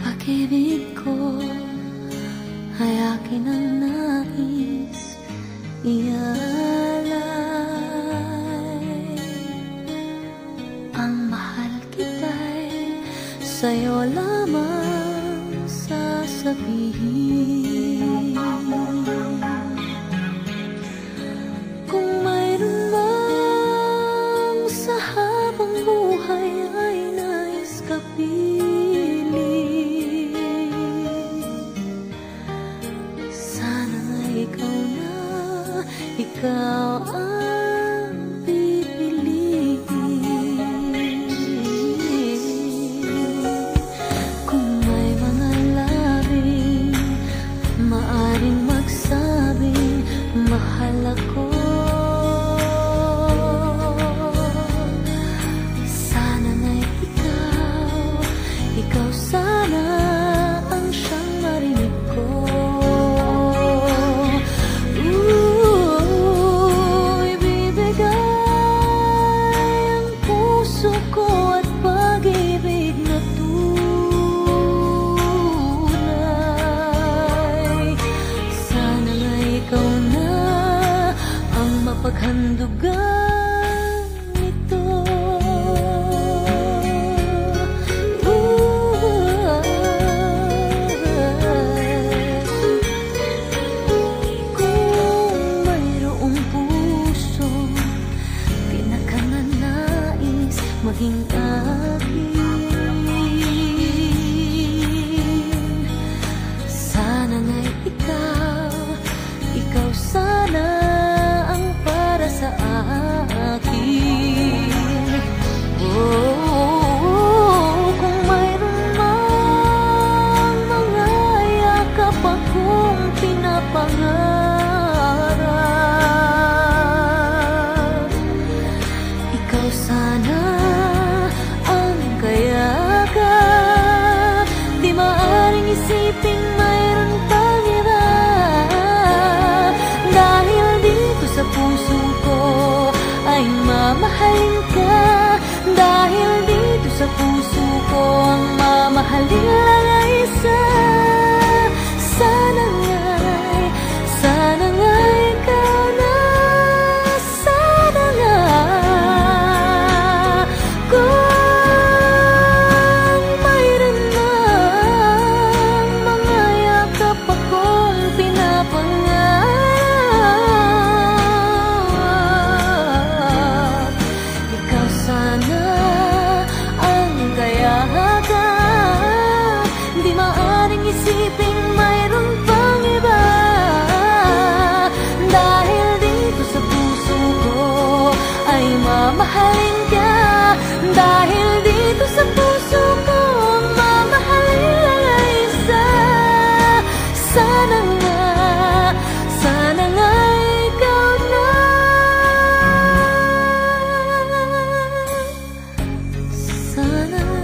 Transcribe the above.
Pag-ibig ko ay akin ang nais ialay. Ang mahal kita'y sa'yo lamang sasabihin. Kung mayroon mang sa habang buhay ay nais ka ikaw ang pipiliin. Kung may mga labing maaring magsabing mahal ako, sana nga'y ikaw sana ang siyang marinig ko. Paghandugan ito, kung mayroong puso pinakananais maging akin, sana nga'y ikaw sana sa akin. Kung mayroon mang mga yakap akong pinapangarap, ikaw sana ang kayakap. Di maaaring isiping mayroon pang iba, dahil dito sa puso ay mamahalin ka. Dahil dito sa puso ko ang mamahalin lang ay isa. Sana nga'y ikaw na, sana nga. Kung mayroon mang mga yakap akong pinapangarap, sana ang kayakap. Di maaring isiping mayroon pang iba, dahil dito sa puso ko ay mamahalin ka. Dahil dito sa puso ko ang mamahalin lang ay isa. Sana nga ikaw na, sana. Sana nga.